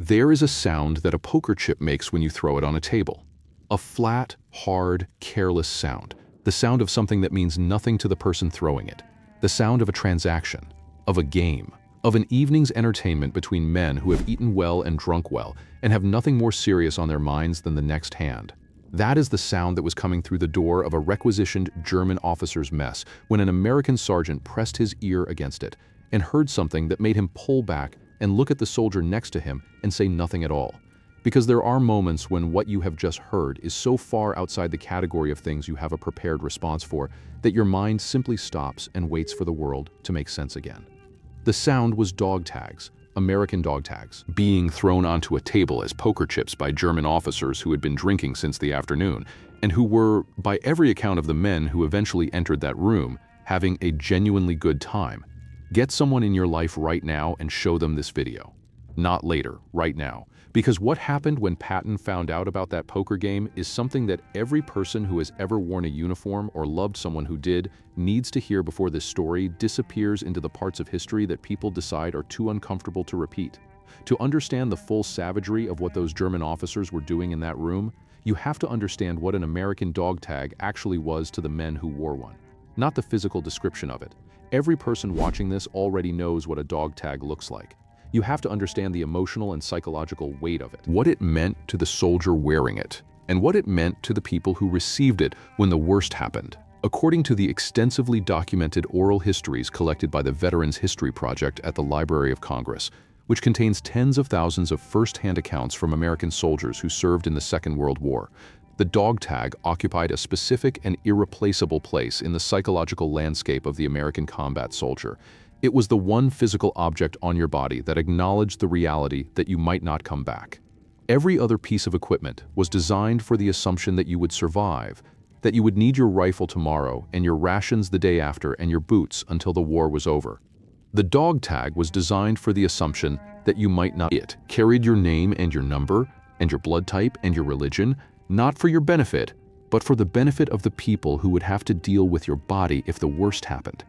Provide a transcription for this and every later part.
There is a sound that a poker chip makes when you throw it on a table. A flat, hard, careless sound. The sound of something that means nothing to the person throwing it. The sound of a transaction, of a game, of an evening's entertainment between men who have eaten well and drunk well and have nothing more serious on their minds than the next hand. That is the sound that was coming through the door of a requisitioned German officer's mess when an American sergeant pressed his ear against it and heard something that made him pull back and look at the soldier next to him and say nothing at all. Because there are moments when what you have just heard is so far outside the category of things you have a prepared response for that your mind simply stops and waits for the world to make sense again. The sound was dog tags, American dog tags, being thrown onto a table as poker chips by German officers who had been drinking since the afternoon and who were, by every account of the men who eventually entered that room, having a genuinely good time. Get someone in your life right now and show them this video. Not later, right now. Because what happened when Patton found out about that poker game is something that every person who has ever worn a uniform or loved someone who did needs to hear before this story disappears into the parts of history that people decide are too uncomfortable to repeat. To understand the full savagery of what those German officers were doing in that room, you have to understand what an American dog tag actually was to the men who wore one. Not the physical description of it. Every person watching this already knows what a dog tag looks like. You have to understand the emotional and psychological weight of it. What it meant to the soldier wearing it, and what it meant to the people who received it when the worst happened. According to the extensively documented oral histories collected by the Veterans History Project at the Library of Congress, which contains tens of thousands of first-hand accounts from American soldiers who served in the Second World War, the dog tag occupied a specific and irreplaceable place in the psychological landscape of the American combat soldier. It was the one physical object on your body that acknowledged the reality that you might not come back. Every other piece of equipment was designed for the assumption that you would survive, that you would need your rifle tomorrow and your rations the day after and your boots until the war was over. The dog tag was designed for the assumption that you might not. It carried your name and your number and your blood type and your religion, not for your benefit, but for the benefit of the people who would have to deal with your body if the worst happened.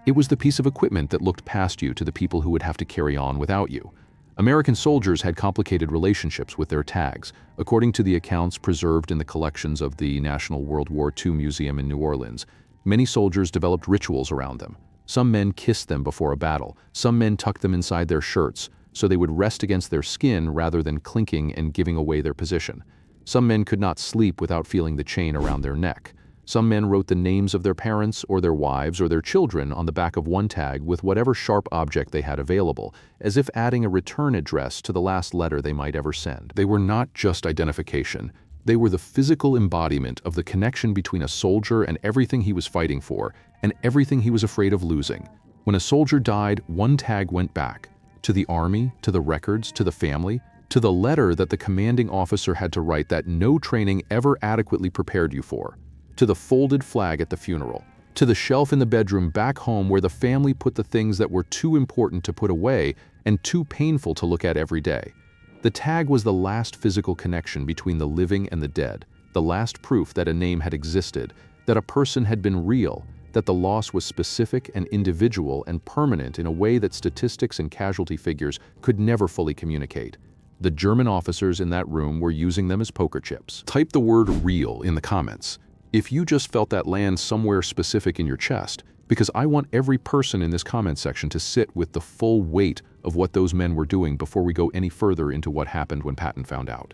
It was the piece of equipment that looked past you to the people who would have to carry on without you. American soldiers had complicated relationships with their tags, according to the accounts preserved in the collections of the National World War II Museum in New Orleans. Many soldiers developed rituals around them. Some men kissed them before a battle. Some men tucked them inside their shirts, so they would rest against their skin rather than clinking and giving away their position. Some men could not sleep without feeling the chain around their neck. Some men wrote the names of their parents or their wives or their children on the back of one tag with whatever sharp object they had available, as if adding a return address to the last letter they might ever send. They were not just identification. They were the physical embodiment of the connection between a soldier and everything he was fighting for and everything he was afraid of losing. When a soldier died, one tag went back to the army, to the records, to the family, to the letter that the commanding officer had to write that no training ever adequately prepared you for, to the folded flag at the funeral, to the shelf in the bedroom back home where the family put the things that were too important to put away and too painful to look at every day. The tag was the last physical connection between the living and the dead, the last proof that a name had existed, that a person had been real, that the loss was specific and individual and permanent in a way that statistics and casualty figures could never fully communicate. The German officers in that room were using them as poker chips. Type the word real in the comments if you just felt that land somewhere specific in your chest, because I want every person in this comment section to sit with the full weight of what those men were doing before we go any further into what happened when Patton found out.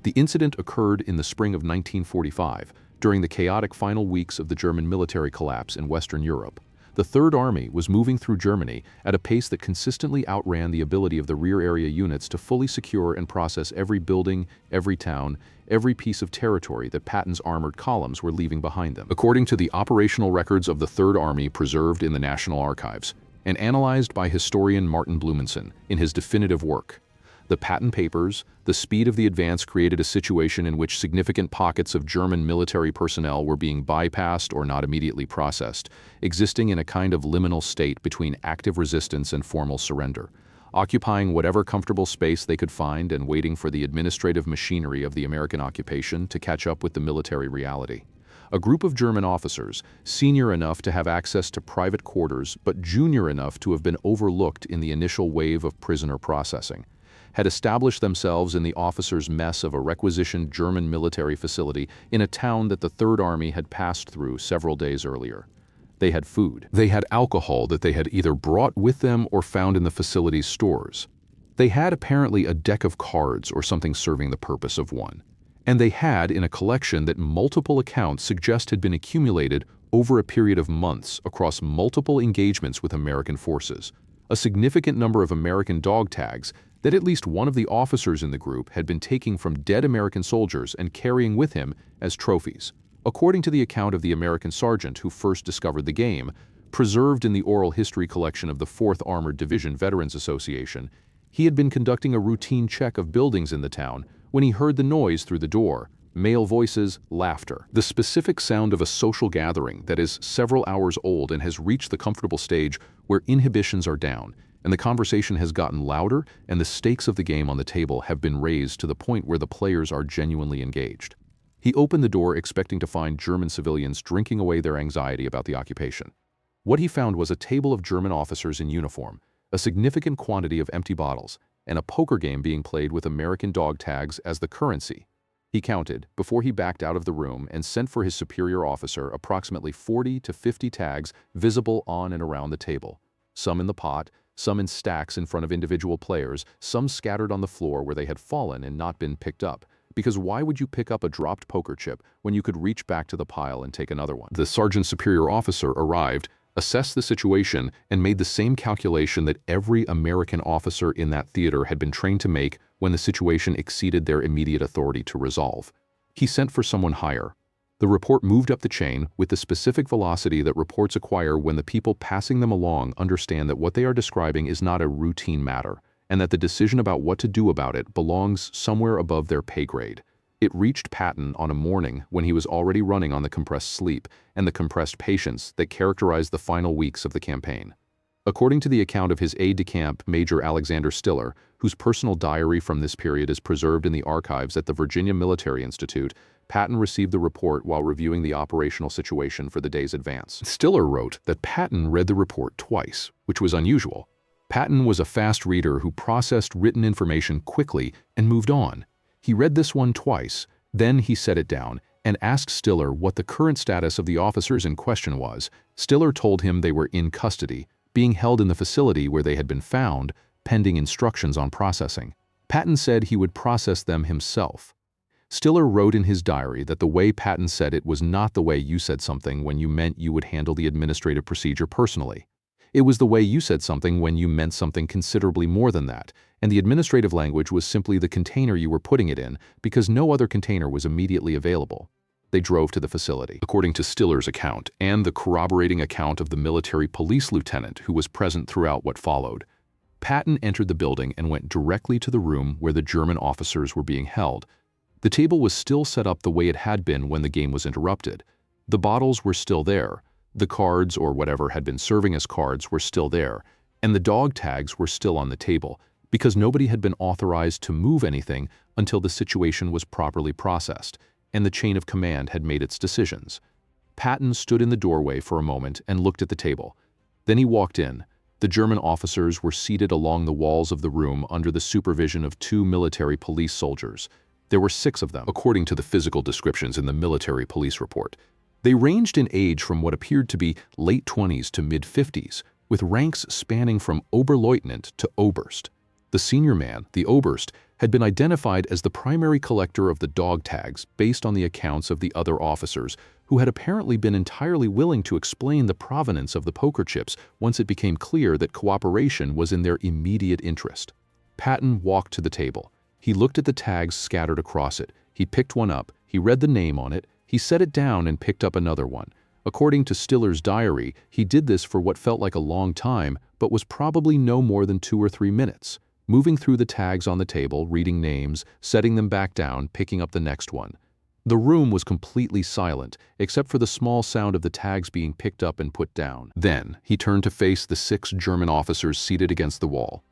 The incident occurred in the spring of 1945, during the chaotic final weeks of the German military collapse in Western Europe. The Third Army was moving through Germany at a pace that consistently outran the ability of the rear area units to fully secure and process every building, every town, every piece of territory that Patton's armored columns were leaving behind them. According to the operational records of the Third Army preserved in the National Archives and analyzed by historian Martin Blumenson in his definitive work, the Patton Papers, the speed of the advance created a situation in which significant pockets of German military personnel were being bypassed or not immediately processed, existing in a kind of liminal state between active resistance and formal surrender, occupying whatever comfortable space they could find and waiting for the administrative machinery of the American occupation to catch up with the military reality. A group of German officers, senior enough to have access to private quarters but junior enough to have been overlooked in the initial wave of prisoner processing, had established themselves in the officers' mess of a requisitioned German military facility in a town that the Third Army had passed through several days earlier. They had food. They had alcohol that they had either brought with them or found in the facility's stores. They had apparently a deck of cards or something serving the purpose of one. And they had in a collection that multiple accounts suggest had been accumulated over a period of months across multiple engagements with American forces, a significant number of American dog tags that at least one of the officers in the group had been taking from dead American soldiers and carrying with him as trophies. According to the account of the American sergeant who first discovered the game, preserved in the oral history collection of the 4th Armored Division Veterans Association, he had been conducting a routine check of buildings in the town when he heard the noise through the door, male voices, laughter. The specific sound of a social gathering that is several hours old and has reached the comfortable stage where inhibitions are down, and the conversation has gotten louder and the stakes of the game on the table have been raised to the point where the players are genuinely engaged. He opened the door expecting to find German civilians drinking away their anxiety about the occupation. What he found was a table of German officers in uniform, a significant quantity of empty bottles, and a poker game being played with American dog tags as the currency. He counted, before he backed out of the room and sent for his superior officer, approximately 40 to 50 tags visible on and around the table, some in the pot, some in stacks in front of individual players, some scattered on the floor where they had fallen and not been picked up. Because why would you pick up a dropped poker chip when you could reach back to the pile and take another one? The sergeant's superior officer arrived, assessed the situation, and made the same calculation that every American officer in that theater had been trained to make when the situation exceeded their immediate authority to resolve. He sent for someone higher. The report moved up the chain with the specific velocity that reports acquire when the people passing them along understand that what they are describing is not a routine matter, and that the decision about what to do about it belongs somewhere above their pay grade. It reached Patton on a morning when he was already running on the compressed sleep and the compressed patience that characterized the final weeks of the campaign. According to the account of his aide-de-camp, Major Alexander Stiller, whose personal diary from this period is preserved in the archives at the Virginia Military Institute, Patton received the report while reviewing the operational situation for the day's advance. Stiller wrote that Patton read the report twice, which was unusual. Patton was a fast reader who processed written information quickly and moved on. He read this one twice, then he set it down and asked Stiller what the current status of the officers in question was. Stiller told him they were in custody, being held in the facility where they had been found, pending instructions on processing. Patton said he would process them himself. Stiller wrote in his diary that the way Patton said it was not the way you said something when you meant you would handle the administrative procedure personally. It was the way you said something when you meant something considerably more than that, and the administrative language was simply the container you were putting it in because no other container was immediately available. They drove to the facility. According to Stiller's account and the corroborating account of the military police lieutenant who was present throughout what followed, Patton entered the building and went directly to the room where the German officers were being held. The table was still set up the way it had been when the game was interrupted. The bottles were still there. The cards, or whatever had been serving as cards, were still there, and the dog tags were still on the table, because nobody had been authorized to move anything until the situation was properly processed, and the chain of command had made its decisions. Patton stood in the doorway for a moment and looked at the table. Then he walked in. The German officers were seated along the walls of the room under the supervision of 2 military police soldiers. There were 6 of them, according to the physical descriptions in the military police report. They ranged in age from what appeared to be late 20s to mid-50s, with ranks spanning from Oberleutnant to Oberst. The senior man, the Oberst, had been identified as the primary collector of the dog tags based on the accounts of the other officers, who had apparently been entirely willing to explain the provenance of the poker chips once it became clear that cooperation was in their immediate interest. Patton walked to the table. He looked at the tags scattered across it. He picked one up. He read the name on it. He set it down and picked up another one. According to Stiller's diary, he did this for what felt like a long time, but was probably no more than 2 or 3 minutes, moving through the tags on the table, reading names, setting them back down, picking up the next one. The room was completely silent, except for the small sound of the tags being picked up and put down. Then, he turned to face the 6 German officers seated against the wall.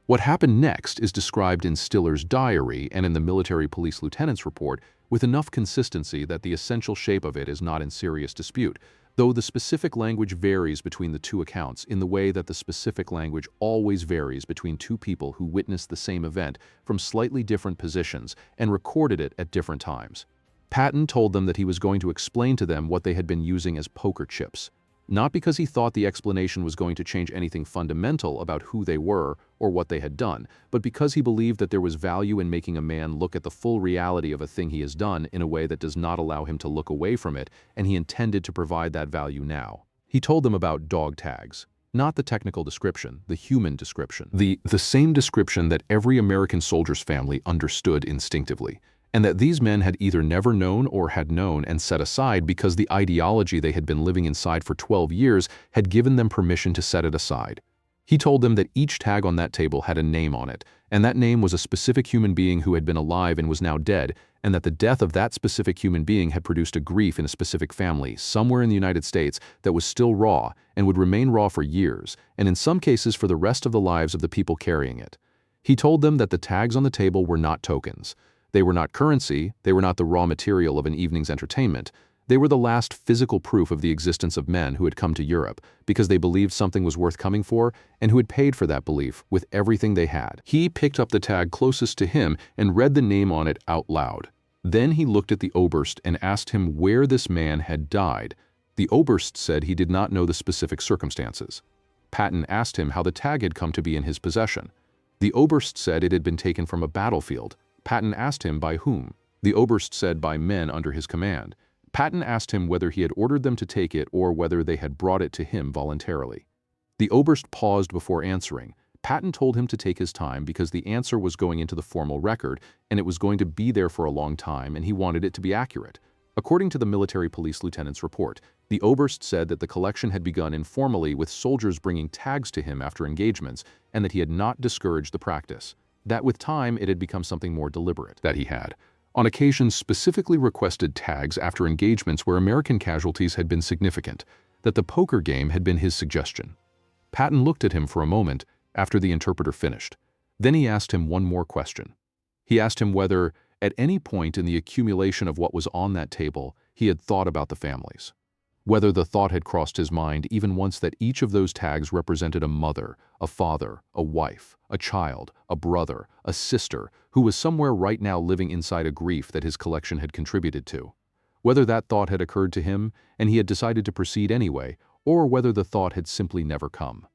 What happened next is described in Stiller's diary and in the military police lieutenant's report with enough consistency that the essential shape of it is not in serious dispute, though the specific language varies between the two accounts in the way that the specific language always varies between two people who witnessed the same event from slightly different positions and recorded it at different times. Patton told them that he was going to explain to them what they had been using as poker chips, not because he thought the explanation was going to change anything fundamental about who they were or what they had done, but because he believed that there was value in making a man look at the full reality of a thing he has done in a way that does not allow him to look away from it, and he intended to provide that value now. He told them about dog tags. Not the technical description, the human description. The same description that every American soldier's family understood instinctively, and that these men had either never known or had known and set aside because the ideology they had been living inside for 12 years had given them permission to set it aside. He told them that each tag on that table had a name on it, and that name was a specific human being who had been alive and was now dead, and that the death of that specific human being had produced a grief in a specific family somewhere in the United States that was still raw and would remain raw for years, and in some cases for the rest of the lives of the people carrying it. He told them that the tags on the table were not tokens. They were not currency, they were not the raw material of an evening's entertainment. They were the last physical proof of the existence of men who had come to Europe because they believed something was worth coming for and who had paid for that belief with everything they had. He picked up the tag closest to him and read the name on it out loud. Then he looked at the Oberst and asked him where this man had died. The Oberst said he did not know the specific circumstances. Patton asked him how the tag had come to be in his possession. The Oberst said it had been taken from a battlefield. Patton asked him by whom. The Oberst said by men under his command. Patton asked him whether he had ordered them to take it or whether they had brought it to him voluntarily. The Oberst paused before answering. Patton told him to take his time because the answer was going into the formal record and it was going to be there for a long time and he wanted it to be accurate. According to the military police lieutenant's report, the Oberst said that the collection had begun informally with soldiers bringing tags to him after engagements and that he had not discouraged the practice. That with time it had become something more deliberate, that he had, on occasion, specifically requested tags after engagements where American casualties had been significant, that the poker game had been his suggestion. Patton looked at him for a moment after the interpreter finished. Then he asked him one more question. He asked him whether, at any point in the accumulation of what was on that table, he had thought about the families. Whether the thought had crossed his mind even once that each of those tags represented a mother, a father, a wife, a child, a brother, a sister, who was somewhere right now living inside a grief that his collection had contributed to. Whether that thought had occurred to him and he had decided to proceed anyway, or whether the thought had simply never come.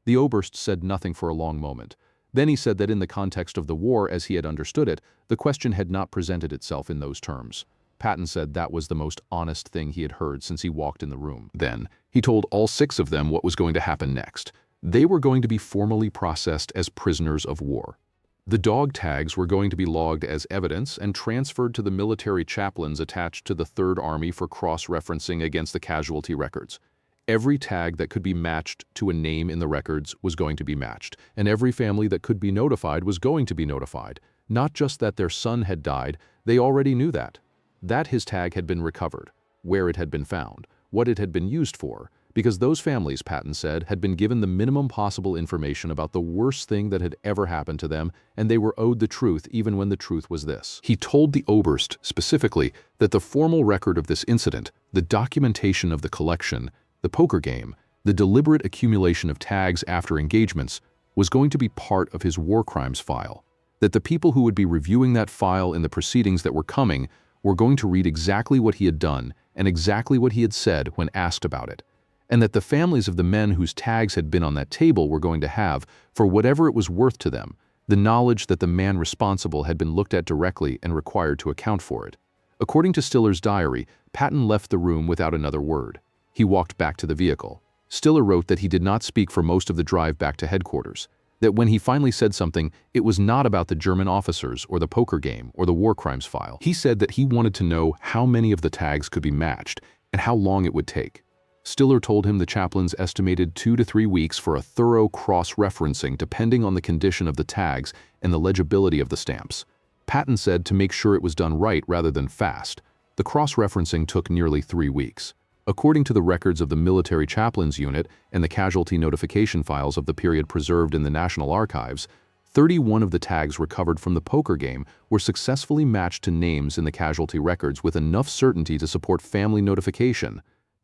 The Oberst said nothing for a long moment. Then he said that in the context of the war as he had understood it, the question had not presented itself in those terms. Patton said that was the most honest thing he had heard since he walked in the room. Then, he told all 6 of them what was going to happen next. They were going to be formally processed as prisoners of war. The dog tags were going to be logged as evidence and transferred to the military chaplains attached to the Third Army for cross-referencing against the casualty records. Every tag that could be matched to a name in the records was going to be matched, and every family that could be notified was going to be notified. Not just that their son had died, they already knew that. That his tag had been recovered, where it had been found, what it had been used for, because those families, Patton said, had been given the minimum possible information about the worst thing that had ever happened to them, and they were owed the truth even when the truth was this. He told the Oberst, specifically, that the formal record of this incident, the documentation of the collection, the poker game, the deliberate accumulation of tags after engagements, was going to be part of his war crimes file, that the people who would be reviewing that file in the proceedings that were coming were going to read exactly what he had done and exactly what he had said when asked about it, and that the families of the men whose tags had been on that table were going to have, for whatever it was worth to them, the knowledge that the man responsible had been looked at directly and required to account for it. According to Stiller's diary, Patton left the room without another word. He walked back to the vehicle. Stiller wrote that he did not speak for most of the drive back to headquarters, that when he finally said something, it was not about the German officers or the poker game or the war crimes file. He said that he wanted to know how many of the tags could be matched and how long it would take. Stiller told him the chaplains estimated 2 to 3 weeks for a thorough cross-referencing depending on the condition of the tags and the legibility of the stamps. Patton said to make sure it was done right rather than fast. The cross-referencing took nearly 3 weeks. According to the records of the Military Chaplains Unit and the casualty notification files of the period preserved in the National Archives, 31 of the tags recovered from the poker game were successfully matched to names in the casualty records with enough certainty to support family notification.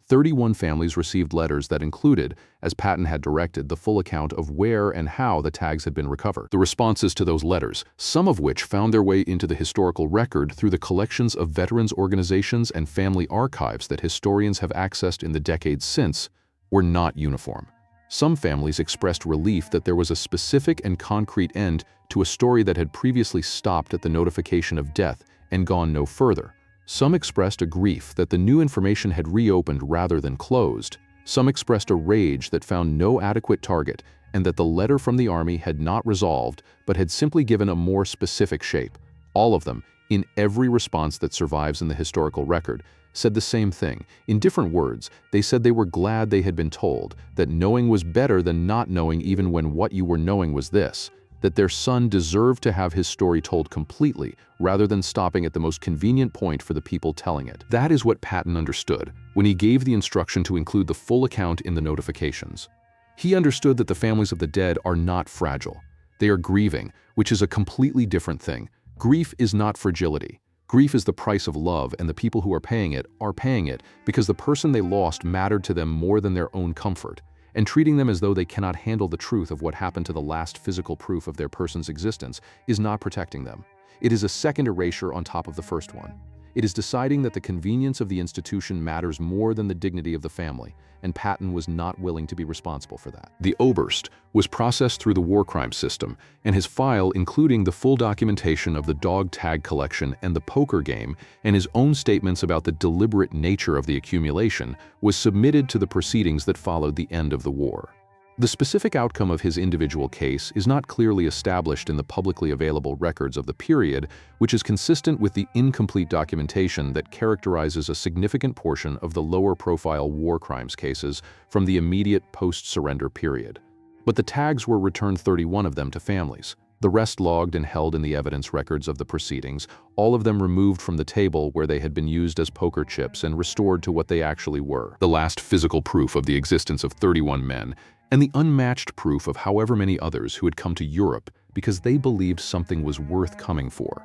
31 families received letters that included, as Patton had directed, the full account of where and how the tags had been recovered. The responses to those letters, some of which found their way into the historical record through the collections of veterans organizations and family archives that historians have accessed in the decades since, were not uniform. Some families expressed relief that there was a specific and concrete end to a story that had previously stopped at the notification of death and gone no further. Some expressed a grief that the new information had reopened rather than closed. Some expressed a rage that found no adequate target and that the letter from the Army had not resolved but had simply given a more specific shape. All of them, in every response that survives in the historical record, said the same thing. In different words, they said they were glad they had been told, that knowing was better than not knowing even when what you were knowing was this, that their son deserved to have his story told completely rather than stopping at the most convenient point for the people telling it. That is what Patton understood when he gave the instruction to include the full account in the notifications. He understood that the families of the dead are not fragile. They are grieving, which is a completely different thing. Grief is not fragility. Grief is the price of love, and the people who are paying it because the person they lost mattered to them more than their own comfort. And treating them as though they cannot handle the truth of what happened to the last physical proof of their person's existence is not protecting them. It is a second erasure on top of the first one. It is deciding that the convenience of the institution matters more than the dignity of the family, and Patton was not willing to be responsible for that. The Oberst was processed through the war crimes system, and his file, including the full documentation of the dog tag collection and the poker game, and his own statements about the deliberate nature of the accumulation, was submitted to the proceedings that followed the end of the war. The specific outcome of his individual case is not clearly established in the publicly available records of the period, which is consistent with the incomplete documentation that characterizes a significant portion of the lower-profile war crimes cases from the immediate post-surrender period. But the tags were returned, 31 of them, to families. The rest logged and held in the evidence records of the proceedings, all of them removed from the table where they had been used as poker chips and restored to what they actually were, the last physical proof of the existence of 31 men, and the unmatched proof of however many others who had come to Europe because they believed something was worth coming for.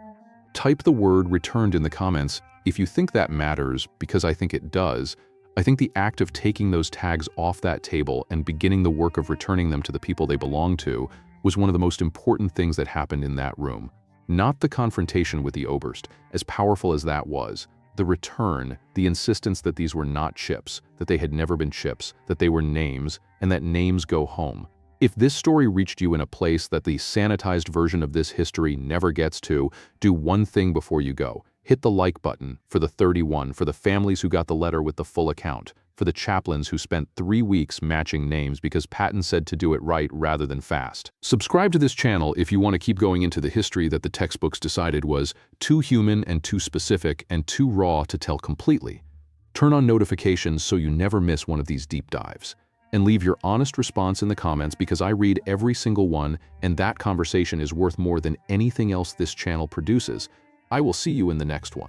Type the word returned in the comments if you think that matters, because I think it does. I think the act of taking those tags off that table and beginning the work of returning them to the people they belong to was one of the most important things that happened in that room. Not the confrontation with the Oberst, as powerful as that was. The return, the insistence that these were not chips, that they had never been chips, that they were names, and that names go home. If this story reached you in a place that the sanitized version of this history never gets to, do one thing before you go. Hit the like button for the 31, for the families who got the letter with the full account, for the chaplains who spent 3 weeks matching names because Patton said to do it right rather than fast. Subscribe to this channel if you want to keep going into the history that the textbooks decided was too human and too specific and too raw to tell completely. Turn on notifications so you never miss one of these deep dives. And leave your honest response in the comments because I read every single one, and that conversation is worth more than anything else this channel produces. I will see you in the next one.